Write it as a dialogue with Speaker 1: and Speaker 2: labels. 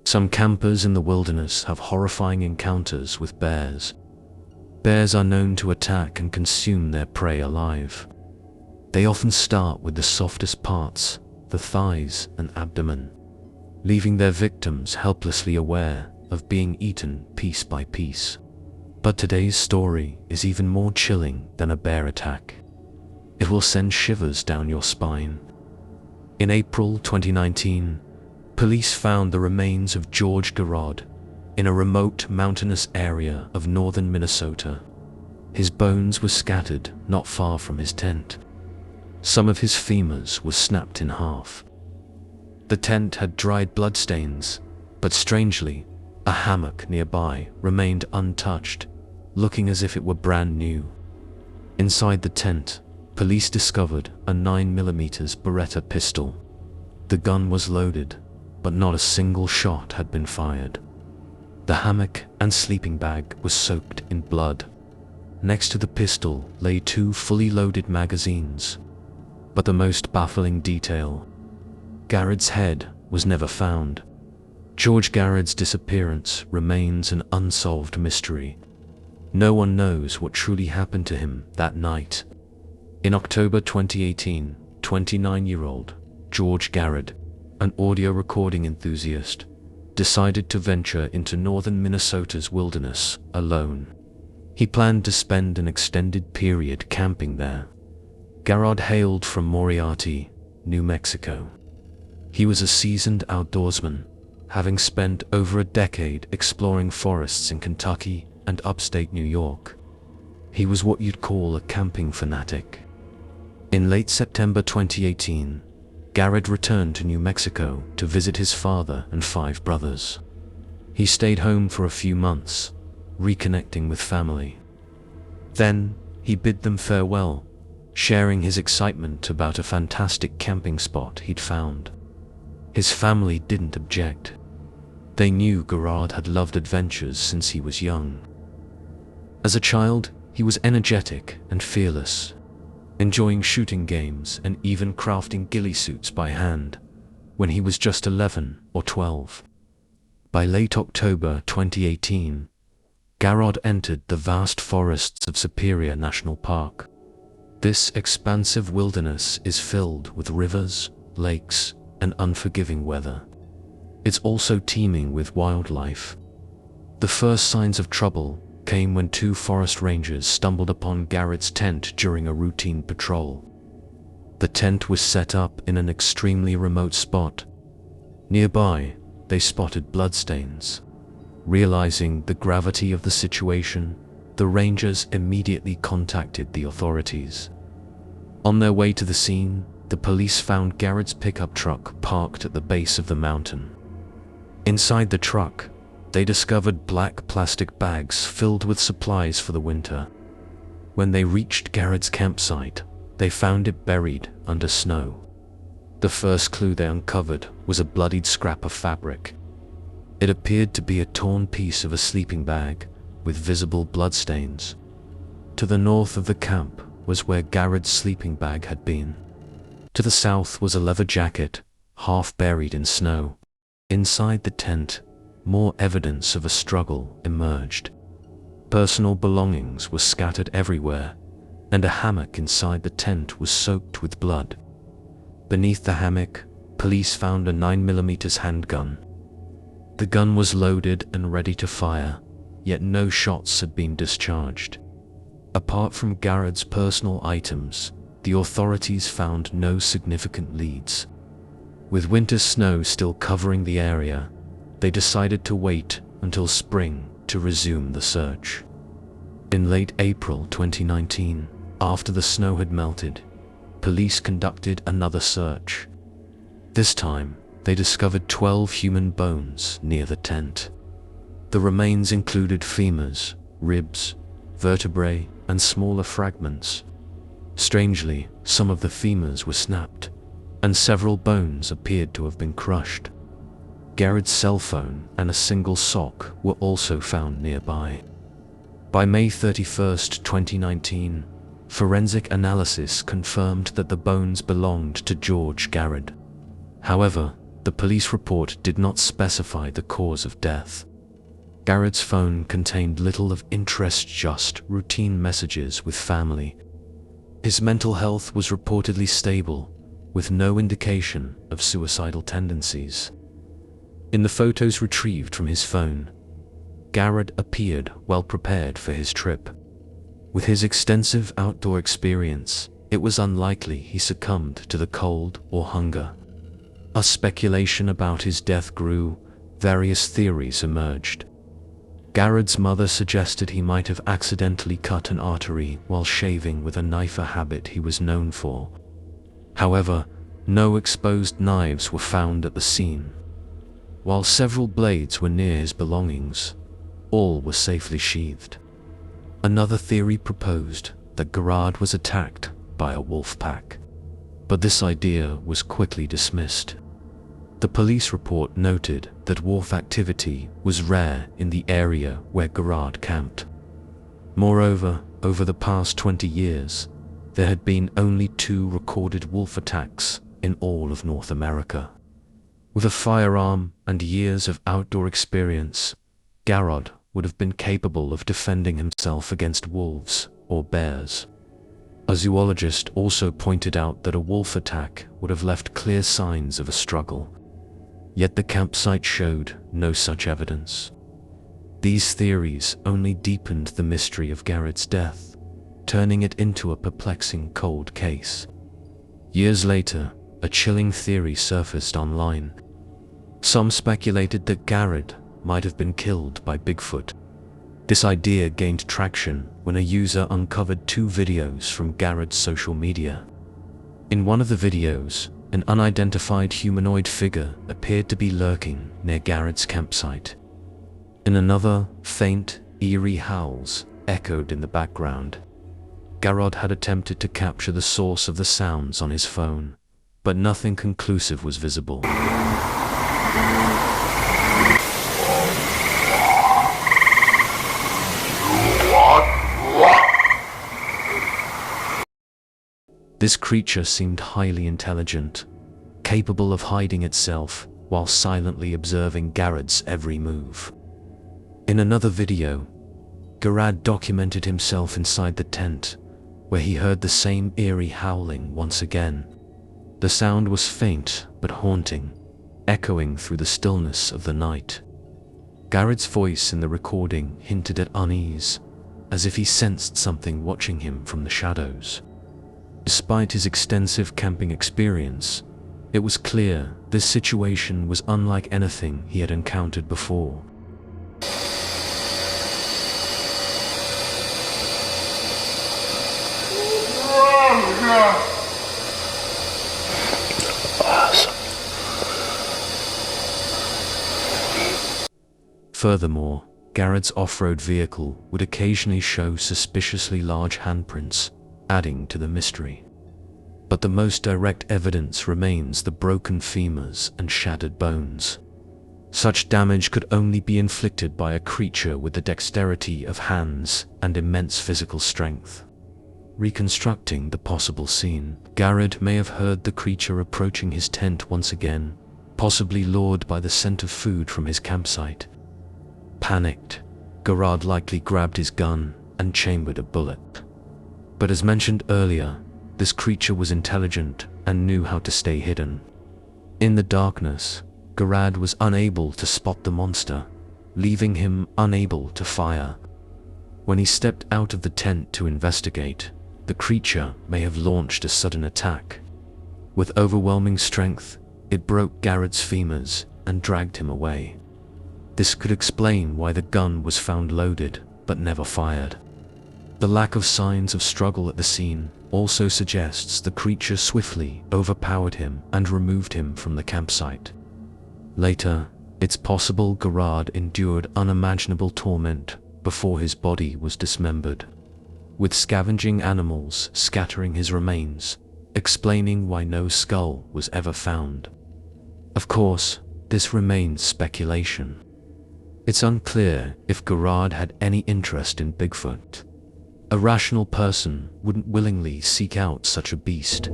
Speaker 1: Some campers in the wilderness have horrifying encounters with bears. Bears are known to attack and consume their prey alive. They often start with the softest parts, the thighs and abdomen, leaving their victims helplessly aware of being eaten piece by piece. But today's story is even more chilling than a bear attack. It will send shivers down your spine. In April 2019, police found the remains of George Garrod in a remote mountainous area of northern Minnesota. His bones were scattered not far from his tent. Some of his femurs were snapped in half. The tent had dried bloodstains, but strangely, a hammock nearby remained untouched, looking as if it were brand new. Inside the tent, police discovered a 9mm Beretta pistol. The gun was loaded, but not a single shot had been fired. The hammock and sleeping bag was soaked in blood. Next to the pistol lay 2 fully loaded magazines. But the most baffling detail: Garrod's head was never found. George Garrod's disappearance remains an unsolved mystery. No one knows what truly happened to him that night. In October 2018, 29-year-old George Garrod, an audio recording enthusiast, decided to venture into northern Minnesota's wilderness alone. He planned to spend an extended period camping there. Garrod hailed from Moriarty, New Mexico. He was a seasoned outdoorsman, having spent over a decade exploring forests in Kentucky and upstate New York. He was what you'd call a camping fanatic. In late September 2018, Garrod returned to New Mexico to visit his father and 5 brothers. He stayed home for a few months, reconnecting with family. Then, he bid them farewell, sharing his excitement about a fantastic camping spot he'd found. His family didn't object. They knew Garrod had loved adventures since he was young. As a child, he was energetic and fearless, enjoying shooting games and even crafting ghillie suits by hand when he was just 11 or 12. By late October 2018, Garrod entered the vast forests of Superior National Park. This expansive wilderness is filled with rivers, lakes, and unforgiving weather. It's also teeming with wildlife. The first signs of trouble came when 2 forest rangers stumbled upon Garrod's tent during a routine patrol. The tent was set up in an extremely remote spot. Nearby, they spotted bloodstains. Realizing the gravity of the situation, the rangers immediately contacted the authorities. On their way to the scene, the police found Garrod's pickup truck parked at the base of the mountain. Inside the truck, they discovered black plastic bags filled with supplies for the winter. When they reached Garrod's campsite, they found it buried under snow. The first clue they uncovered was a bloodied scrap of fabric. It appeared to be a torn piece of a sleeping bag with visible bloodstains. To the north of the camp was where Garrod's sleeping bag had been. To the south was a leather jacket, half buried in snow. Inside the tent, more evidence of a struggle emerged. Personal belongings were scattered everywhere, and a hammock inside the tent was soaked with blood. Beneath the hammock, police found a 9mm handgun. The gun was loaded and ready to fire, yet no shots had been discharged. Apart from Garrod's personal items, the authorities found no significant leads. With winter snow still covering the area, they decided to wait until spring to resume the search. In late April 2019, after the snow had melted, police conducted another search. This time, they discovered 12 human bones near the tent. The remains included femurs, ribs, vertebrae, and smaller fragments. Strangely, some of the femurs were snapped, and several bones appeared to have been crushed. Garrod's cell phone and a single sock were also found nearby. By May 31, 2019, forensic analysis confirmed that the bones belonged to George Garrod. However, The police report did not specify the cause of death. Garrod's phone contained little of interest, just routine messages with family. His mental health was reportedly stable, with no indication of suicidal tendencies. In the photos retrieved from his phone, Garrod appeared well prepared for his trip. With his extensive outdoor experience, it was unlikely he succumbed to the cold or hunger. As speculation about his death grew, various theories emerged. Garrod's mother suggested he might have accidentally cut an artery while shaving with a knife, a habit he was known for. However, no exposed knives were found at the scene. While several blades were near his belongings, all were safely sheathed. Another theory proposed that Garrod was attacked by a wolf pack, but this idea was quickly dismissed. The police report noted that wolf activity was rare in the area where Garrod camped. Moreover, over the past 20 years, there had been only 2 recorded wolf attacks in all of North America. With a firearm and years of outdoor experience, Garrod would have been capable of defending himself against wolves or bears. A zoologist also pointed out that a wolf attack would have left clear signs of a struggle, yet the campsite showed no such evidence. These theories only deepened the mystery of Garrod's death, turning it into a perplexing cold case. Years later, a chilling theory surfaced online. Some speculated that Garrod might have been killed by Bigfoot. This idea gained traction when a user uncovered 2 videos from Garrod's social media. In one of the videos, an unidentified humanoid figure appeared to be lurking near Garrod's campsite. In another, faint, eerie howls echoed in the background. Garrod had attempted to capture the source of the sounds on his phone, but nothing conclusive was visible. This creature seemed highly intelligent, capable of hiding itself while silently observing Garrod's every move. In another video, Garrod documented himself inside the tent, where he heard the same eerie howling once again. The sound was faint but haunting, echoing through the stillness of the night. Garrod's voice in the recording hinted at unease, as if he sensed something watching him from the shadows. Despite his extensive camping experience, it was clear this situation was unlike anything he had encountered before. Furthermore, Garrod's off-road vehicle would occasionally show suspiciously large handprints, adding to the mystery. But the most direct evidence remains the broken femurs and shattered bones. Such damage could only be inflicted by a creature with the dexterity of hands and immense physical strength. Reconstructing the possible scene, Garrod may have heard the creature approaching his tent once again, possibly lured by the scent of food from his campsite. Panicked, Garrod likely grabbed his gun and chambered a bullet. But as mentioned earlier, this creature was intelligent and knew how to stay hidden. In the darkness, Garrod was unable to spot the monster, leaving him unable to fire. When he stepped out of the tent to investigate, the creature may have launched a sudden attack. With overwhelming strength, it broke Garrod's femurs and dragged him away. This could explain why the gun was found loaded but never fired. The lack of signs of struggle at the scene also suggests the creature swiftly overpowered him and removed him from the campsite. Later, it's possible Garrod endured unimaginable torment before his body was dismembered, with scavenging animals scattering his remains, explaining why no skull was ever found. Of course, this remains speculation. It's unclear if Garrod had any interest in Bigfoot. A rational person wouldn't willingly seek out such a beast.